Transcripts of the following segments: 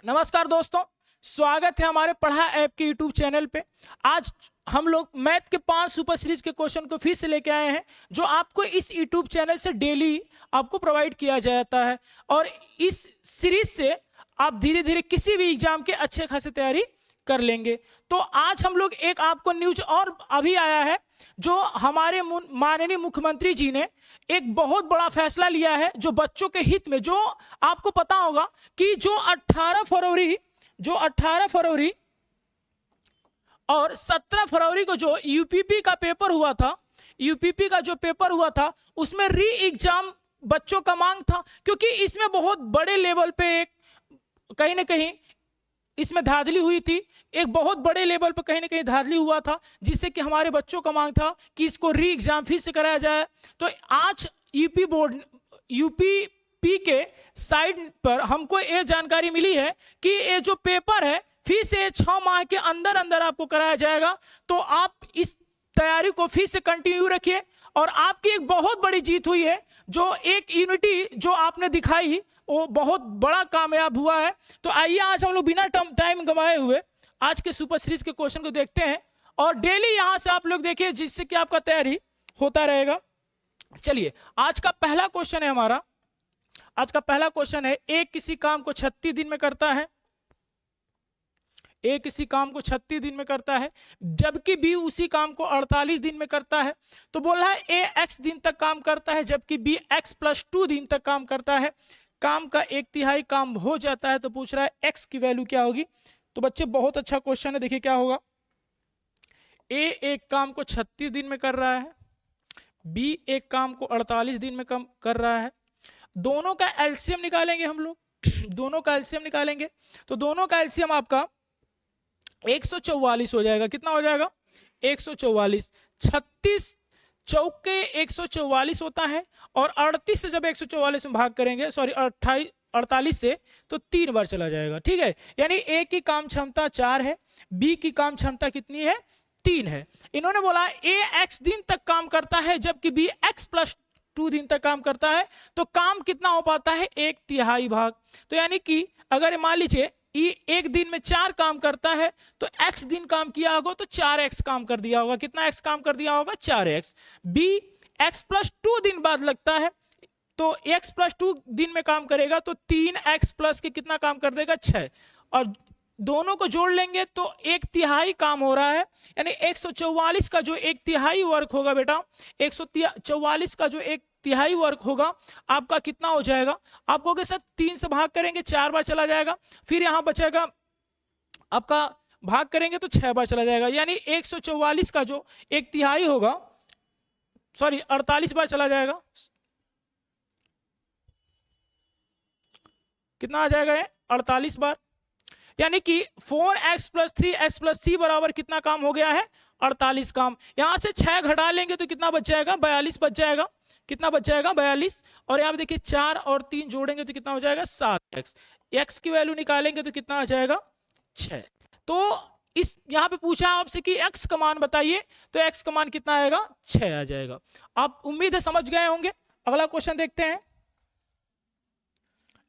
नमस्कार दोस्तों, स्वागत है हमारे पढ़ा ऐप के यूट्यूब चैनल पे। आज हम लोग मैथ के 5 सुपर सीरीज के क्वेश्चन को फिर से लेके आए हैं, जो आपको इस यूट्यूब चैनल से डेली आपको प्रोवाइड किया जाता है। और इस सीरीज से आप धीरे धीरे किसी भी एग्जाम के अच्छे खासे तैयारी कर लेंगे। तो आज हम लोग एक आपको न्यूज और अभी आया है, जो हमारे माननीय मुख्यमंत्री जी ने एक बहुत बड़ा फैसला लिया है, जो बच्चों के हित में। जो आपको पता होगा कि जो 18 फरवरी और 17 फरवरी को जो यूपीपी का पेपर हुआ था, उसमें री एग्जाम बच्चों का मांग था, क्योंकि इसमें बहुत बड़े लेवल पे कहीं ना कहीं इसमें धांधली हुई थी। एक बहुत बड़े लेवल पर कहीं ना कहीं धांधली हुआ था, जिससे कि हमारे बच्चों का मांग था कि इसको री एग्जाम फिर से कराया जाए। तो आज यूपी के साइड पर हमको ये जानकारी मिली है कि ये जो पेपर है फिर से 6 माह के अंदर अंदर आपको कराया जाएगा। तो आप इस तैयारी को फिर से कंटिन्यू रखिए, और आपकी एक बहुत बड़ी जीत हुई है। जो एक यूनिटी जो आपने दिखाई वो बहुत बड़ा कामयाब हुआ है। तो आइए आज हम लोग बिना टाइम गंवाए हुए आज के सुपर सीरीज के क्वेश्चन को देखते हैं, और डेली यहां से आप लोग देखिए, जिससे कि आपका तैयारी होता रहेगा। चलिए, आज का पहला क्वेश्चन है ए किसी काम को 36 दिन में करता है। ए किसी काम को 36 दिन में करता है, जबकि बी उसी काम को 48 दिन में करता है। तो बोला है ए एक्स दिन तक काम करता है, जबकि बी एक्स प्लस 2 दिन तक काम करता है। काम का 1/3 काम हो जाता है। तो पूछ रहा है एक्स की वैल्यू क्या होगी। तो बच्चे बहुत अच्छा क्वेश्चन है, देखिए क्या होगा। ए एक काम को 36 दिन में कर रहा है, बी एक काम को 48 दिन में कर रहा है। दोनों का एलसीएम निकालेंगे हम लोग दोनों का एलसीएम निकालेंगे, तो दोनों का एलसीएम आपका 144 हो जाएगा। कितना हो जाएगा? 144। 36 चौके 144 होता है, और 38 से जब 144 में भाग करेंगे, सॉरी 48 से, तो 3 बार चला जाएगा। ठीक है, यानी ए की काम क्षमता 4 है, बी की काम क्षमता कितनी है? 3 है। इन्होंने बोला ए एक्स दिन तक काम करता है, जबकि बी एक्स प्लस 2 दिन तक काम करता है। तो काम कितना हो पाता है? 1/3 भाग। तो यानी कि अगर मान लीजिए एक दिन में 4 काम करता है, तो x दिन काम किया होगा तो 4x काम कर दिया होगा। कितना x काम कर दिया होगा? 4x। b x प्लस 2 दिन बाद लगता है, तो x प्लस 2 दिन में काम करेगा, तो 3x प्लस के कितना काम कर देगा? 6। और दोनों को जोड़ लेंगे तो 1/3 काम हो रहा है। यानी 144 का जो 1/3 वर्क होगा बेटा, 144 का जो 1/3 वर्क होगा आपका कितना हो जाएगा? आप कहोगे सर 3 से भाग करेंगे 4 बार चला जाएगा, फिर यहां बचेगा आपका, भाग करेंगे तो 6 बार चला जाएगा। यानी 144 का जो 1/3 होगा, सॉरी 48 बार चला जाएगा। कितना आ जाएगा ये? 48 बार। यानी कि 4x plus 3x plus c बराबर कितना काम हो गया है? 48 काम। यहां से 6 घटा लेंगे तो कितना बच जाएगा? 42 बच जाएगा। कितना बच जाएगा? 42। और यहाँ पे देखिए 4 और 3 जोड़ेंगे तो कितना हो जाएगा? 7x। x की वैल्यू निकालेंगे तो कितना आ जाएगा? 6। तो इस यहाँ पे पूछा आपसे कि x का मान बताइए, तो x का मान कितना आएगा? 6 आ जाएगा। आप उम्मीद है समझ गए होंगे। अगला क्वेश्चन देखते हैं।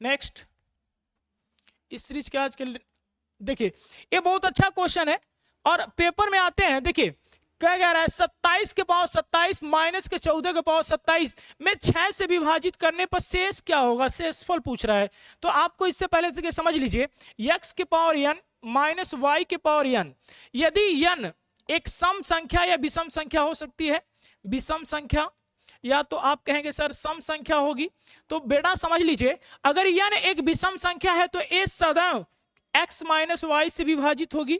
नेक्स्ट इस सीरीज के आज के, देखिए ये बहुत अच्छा क्वेश्चन है और पेपर में आते हैं। देखिए क्या कह रहा है, 27 के पावर 27 माइनस के 14 के पावर 27 में 6 से विभाजित करने पर शेष क्या होगा? शेषफल पूछ रहा है। तो आपको इससे पहले से समझ लीजिए, x के पावर n माइनस y के पावर n, यदि n एक सम संख्या या विषम संख्या हो सकती है, विषम संख्या या तो आप कहेंगे सर सम संख्या होगी। तो बेटा समझ लीजिए, अगर n एक विषम संख्या है तो a सदैव x माइनस वाई से विभाजित होगी।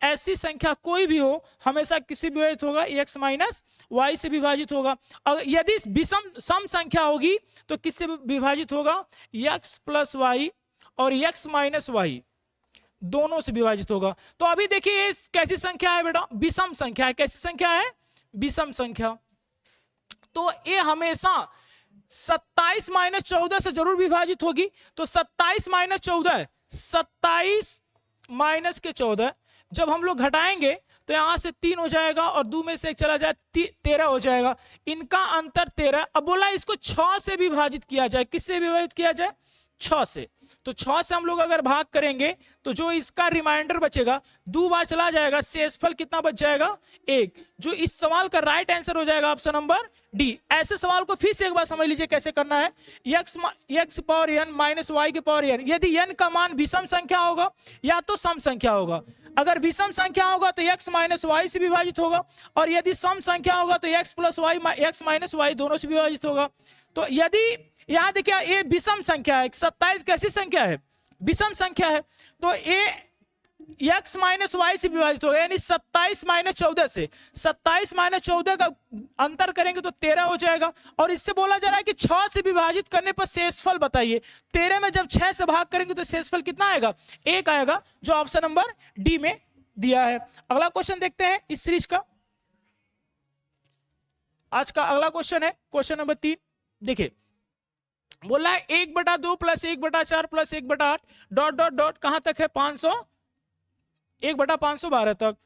ऐसी संख्या कोई भी हो हमेशा किसी भी विभाजित होगा, x माइनस वाई से विभाजित होगा। अगर यदि विषम सम संख्या होगी तो किससे विभाजित होगा? x प्लस वाई और x माइनस वाई दोनों से विभाजित होगा। तो अभी देखिए ये कैसी संख्या है बेटा? विषम संख्या है। कैसी संख्या है? विषम संख्या। तो ये हमेशा 27 माइनस 14 से जरूर विभाजित होगी। तो 27 माइनस 14, 27 माइनस के 14 जब हम लोग घटाएंगे तो यहां से 3 हो जाएगा और 2 में से 1 चला जाए 13 हो जाएगा। इनका अंतर 13। अब बोला इसको 6 से विभाजित किया जाए। किससे विभाजित किया जाए? 6 से। तो 6 से हम लोग अगर भाग करेंगे तो जो इसका रिमाइंडर बचेगा 2 बार चला जाएगा, शेषफल कितना बच जाएगा 1। जो इस सवाल का राइट आंसर हो जाएगा ऑप्शन नंबर डी। ऐसे सवाल को फिर से एक बार समझ लीजिए कैसे करना है। x power n minus y की पावर n, यदि n का मान विषम संख्या होगा या तो सम संख्या होगा। अगर विषम संख्या होगा तो x माइनस वाई से विभाजित होगा, और यदि सम संख्या होगा तो x plus y x minus y दोनों से विभाजित होगा। तो यदि यहाँ देखिए ये विषम संख्या है, 27 कैसी संख्या है, विषम संख्या है, तो ये x माइनस वाई से विभाजित होगा, यानी 27 माइनस 14 से। 27 माइनस 14 का अंतर करेंगे तो 13 हो जाएगा। और इससे बोला जा रहा है कि 6 से विभाजित करने पर शेषफल बताइए। 13 में जब 6 से भाग करेंगे तो शेषफल कितना आएगा, 1 आएगा, जो ऑप्शन नंबर डी में दिया है। अगला क्वेश्चन देखते हैं इस सीरीज का। आज का अगला क्वेश्चन है क्वेश्चन नंबर 3। देखिए बोला है 1/2 plus 1/4 plus 1/8 dot dot dot कहां तक है 500 1/512 तक।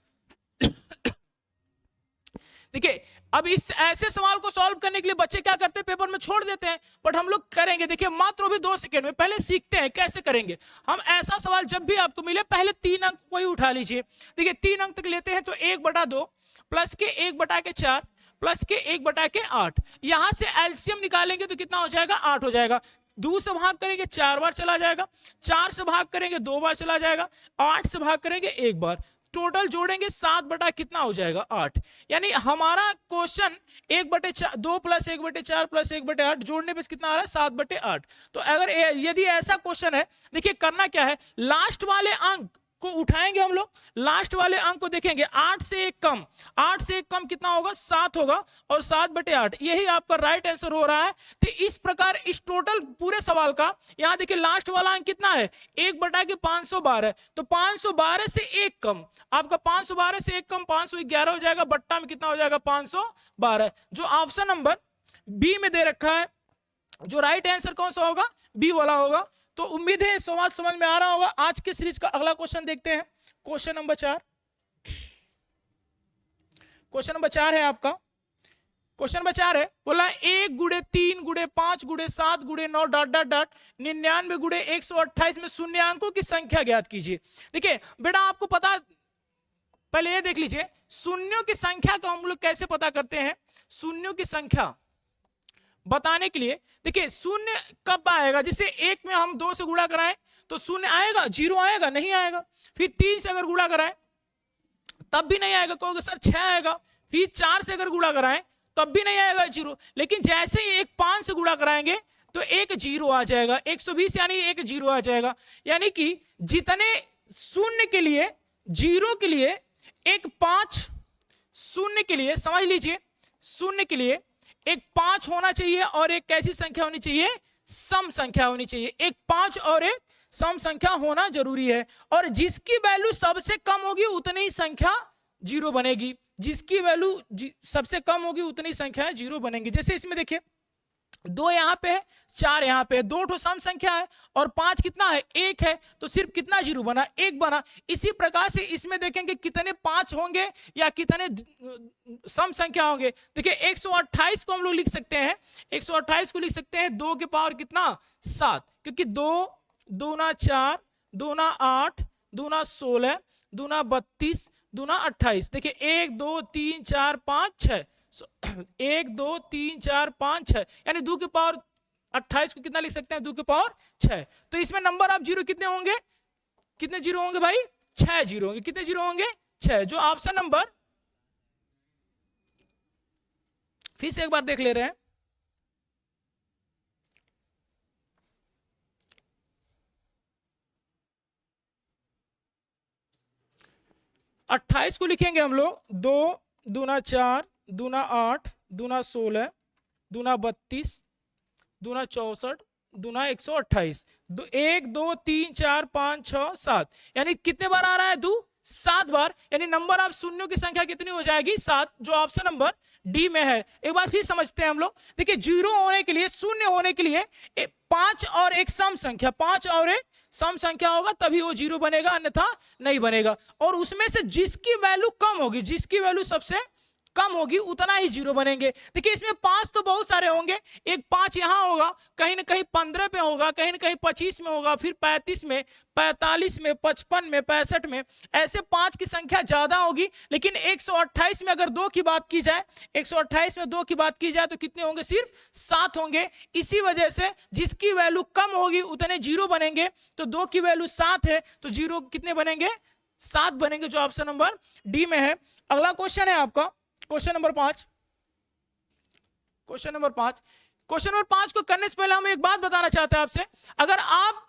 देखिए अब इस ऐसे सवाल को सॉल्व करने के लिए बच्चे क्या करते हैं, पेपर में छोड़ देते हैं, बट हम लोग करेंगे। देखिए मात्र भी 2 सेकंड में, पहले सीखते हैं कैसे करेंगे हम। ऐसा सवाल जब भी आपको मिले पहले 3 अंक को ही उठा लीजिए। देखिए 3 अंक तक लेते हैं तो 1/2 प्लस के 1/4 प्लस के 1/8, यहां से एलसीएम निकालेंगे तो कितना हो जाएगा 8 हो जाएगा। 2 से भाग करेंगे 4 बार चला जाएगा, 4 से भाग करेंगे 2 बार चला जाएगा, 8 से भाग करेंगे 1 बार, टोटल जोड़ेंगे 7 बटा कितना हो जाएगा 8। यानी हमारा क्वेश्चन 1/2 प्लस 1/4 प्लस 1/8 जोड़ने पे कितना आ रहा है 7/8। तो अगर यदि ऐसा क्वेश्चन है, देखिए करना क्या है, लास्ट वाले अंक को उठाएंगे हम लोग, लास्ट वाले अंक को देखेंगे, 8 से 1 कम, 8 से 1 कम कितना होगा 7 होगा, और 7/8 यही आपका राइट आंसर हो रहा है। तो इस प्रकार इस टोटल पूरे सवाल का यहां देखिए लास्ट वाला अंक कितना है 1/512, तो 512 से 1 कम, आपका 512 से 1 कम 511 हो जाएगा, बट्टा में कितना हो जाएगा 512, जो ऑप्शन नंबर बी में दे रखा है। जो राइट आंसर कौन सा होगा, बी वाला होगा। तो उम्मीद है सवाल समझ में आ रहा होगा। आज के सीरीज का अगला क्वेश्चन देखते हैं, क्वेश्चन नंबर 4। क्वेश्चन नंबर 4 है आपका, क्वेश्चन नंबर 4 है, बोला 1 × 3 × 5 × 7 × 9 डॉट डॉट डॉट 99 × 128 में शून्यांकों की संख्या ज्ञात कीजिए। देखिए बेटा आपको पता, पहले ये देख लीजिए शून्यों की संख्या को हम लोग कैसे पता करते हैं। शून्यों की संख्या बताने के लिए देखिए शून्य कब आएगा, जैसे 1 में हम 2 से गुणा कराएं तो शून्य आएगा, 0 आएगा नहीं आएगा। फिर 3 से अगर गुणा कराएं तब भी नहीं आएगा, कहोगे सर 6 आएगा। फिर 4 से अगर गुणा कराएं तब भी नहीं आएगा 0। लेकिन जैसे ही 5 से गुणा कराएंगे तो 0 आ जाएगा, 120 यानी 0 आ जाएगा। यानी कि जितने शून्य के लिए 0 के लिए 5 शून्य के लिए, समझ लीजिए शून्य के लिए 5 होना चाहिए, और एक कैसी संख्या होनी चाहिए, सम संख्या होनी चाहिए। 5 और 1 सम संख्या होना जरूरी है, और जिसकी वैल्यू सबसे कम होगी उतनी ही संख्या 0 बनेगी। जिसकी वैल्यू सबसे कम होगी उतनी संख्या 0 बनेंगी। जैसे इसमें देखिए 2 यहाँ पे है, 4 यहाँ पे है, 2 ठो सम संख्या है, और 5 कितना है 1 है, तो सिर्फ कितना 0 बना, 1 बना। इसी प्रकार से इसमें देखेंगे कितने 5 होंगे या कितने सम संख्या होंगे। देखिए 128 को हम लोग लिख सकते हैं, 128 को लिख सकते हैं 2 के पावर कितना 7, क्योंकि 2 दूना 4 दूना 8 दूना 16 दूना 32 दूना 28। देखिए 1 2 3 4 5 6, 1 2 3 4 5 6, यानी 2 के पावर 28 को कितना लिख सकते हैं 2 के पावर 6। तो इसमें नंबर ऑफ 0 कितने होंगे, कितने 0 होंगे भाई 6 0 होंगे। कितने 0 होंगे 6, जो ऑप्शन नंबर, फिर से एक बार देख ले रहे हैं, अट्ठाईस को लिखेंगे हम लोग 2 दूना 4 दूना 8 दूना 16 दूना 32 दूना 64 दूना 128, 1 2 3 4 5 6 7, यानी कितने बार आ रहा है 7 बार। यानी नंबर ऑफ शून्यों की संख्या कितनी हो जाएगी 7, जो ऑप्शन नंबर डी में है। एक बार फिर समझते हैं हम लोग। देखिए 0 होने के लिए, शून्य होने के लिए 5 और 1 सम संख्या, 5 और 1 सम संख्या होगा तभी वो 0 बनेगा, अन्यथा नहीं बनेगा। और उसमें से जिसकी वैल्यू कम होगी, जिसकी वैल्यू सबसे कम होगी उतना ही जीरो बनेंगे। देखिए इसमें 5 तो बहुत सारे होंगे, एक 5 यहां होगा, कहीं ना कहीं 15 पे होगा, कहीं ना कहीं 25 में होगा, फिर 35 में, 45 में, 55 में, 65 में, ऐसे 5 की संख्या ज्यादा होगी। लेकिन 128 में अगर 2 की बात की जाए, 128 में 2 की बात की जाए तो कितने होंगे? सिर्फ 7 होंगे। इसी वजह से जिसकी वैल्यू कम होगी उतने जीरो बनेंगे। तो 2 की वैल्यू 7 है तो जीरो कितने बनेंगे? 7 बनेंगे, जो ऑप्शन नंबर डी में है। अगला क्वेश्चन है आपका question number 5। Question number 5, question number 5 को करने से पहले हम एक बात बताना चाहते हैं आपसे। अगर आप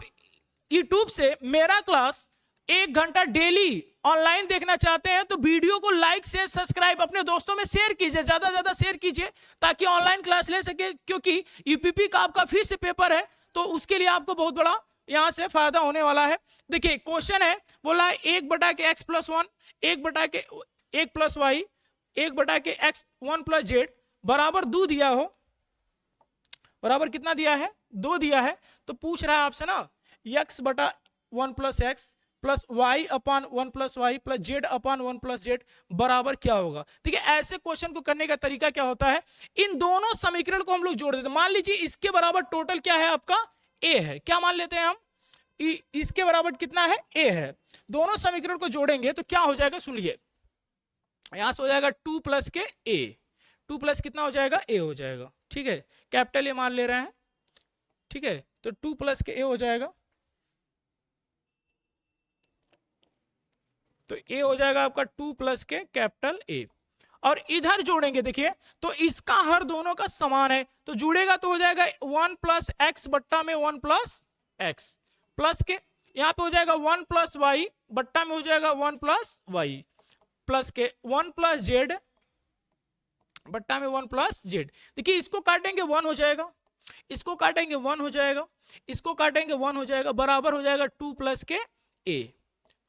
YouTube से मेरा क्लास 1 घंटा डेली ऑनलाइन देखना चाहते हैं तो वीडियो को लाइक से सब्सक्राइब अपने दोस्तों में शेयर कीजिए, ज्यादा ज्यादा शेयर कीजिए ताकि ऑनलाइन क्लास ले सके, क्योंकि यूपीपी का आपका फिर से पेपर है तो उसके लिए आपको बहुत बड़ा यहां से फायदा होने वाला है। देखिए क्वेश्चन है, बोला है 1/x + 1, 1 + y, 1/x 1 + z बराबर 2 दिया हो, बराबर कितना दिया है? 2 दिया है। तो पूछ रहा है आपसे ना x/1 + x plus y/1 + y plus z/1 + z बराबर क्या होगा। देखिए ऐसे क्वेश्चन को करने का तरीका क्या होता है, इन दोनों समीकरण को हम लोग जोड़ देते हैं। मान लीजिए इसके बराबर टोटल क्या है आपका? a है। क्या मान लेते हैं हम? इसके बराबर कितना है? a है। दोनों समीकरण को जोड़ेंगे तो क्या हो जाएगा? सुनिए, यहां से हो जाएगा 2 + के a, 2 प्लस कितना हो जाएगा? a हो जाएगा। ठीक है, कैपिटल ए मान ले रहे हैं। ठीक है, तो 2 + के a हो जाएगा, तो a हो जाएगा आपका 2 + के कैपिटल A। और इधर जोड़ेंगे, देखिए तो इसका हर दोनों का समान है तो जुड़ेगा तो हो जाएगा 1 + x बट्टा में 1 + x प्लस के यहां पे हो जाएगा 1 + y बट्टा में हो जाएगा 1 + y प्लस के 1 + z बट्टा में 1 + z। देखिए इसको काटेंगे 1 हो जाएगा, इसको काटेंगे 1 हो जाएगा, इसको काटेंगे 1 हो जाएगा, बराबर हो जाएगा 2 + के a,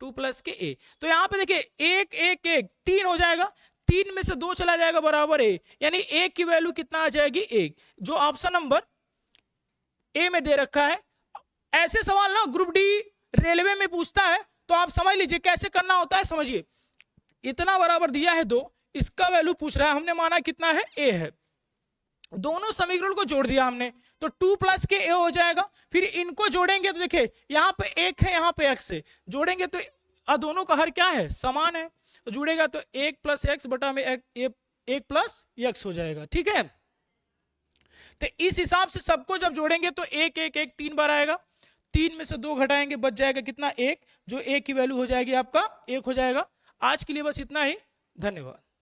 2 + के a। तो यहां पे देखिए 1 1 1 3 हो जाएगा, 3 में से 2 चला जाएगा, बराबर a, यानी a की वैल्यू कितना आ जाएगी? 1, जो ऑप्शन नंबर a में दे रखा है। ऐसे सवाल ना ग्रुप डी रेलवे में पूछता है तो आप समझ लीजिए कैसे करना होता है। समझिए, इतना बराबर दिया है 2, इसका वैल्यू पूछ रहा है, हमने माना कितना है? a है। दोनों समीकरण को जोड़ दिया हमने तो 2 + के a हो जाएगा। फिर इनको जोड़ेंगे तो देखिए यहाँ पे 1 है, यहाँ पे x है, जोड़ेंगे तो दोनों का हर क्या है? समान है, तो जुड़ेगा तो 1 + x बटा में 1 + x हो जाएगा। ठीक है, तो इस हिसाब से सबको जब जोड़ेंगे तो 1 1 1 3 बार आएगा, 3 में से 2 घटाएंगे बच जाएगा कितना? 1, जो a की वैल्यू हो जाएगी आपका 1 हो जाएगा। आज के लिए बस इतना ही, धन्यवाद।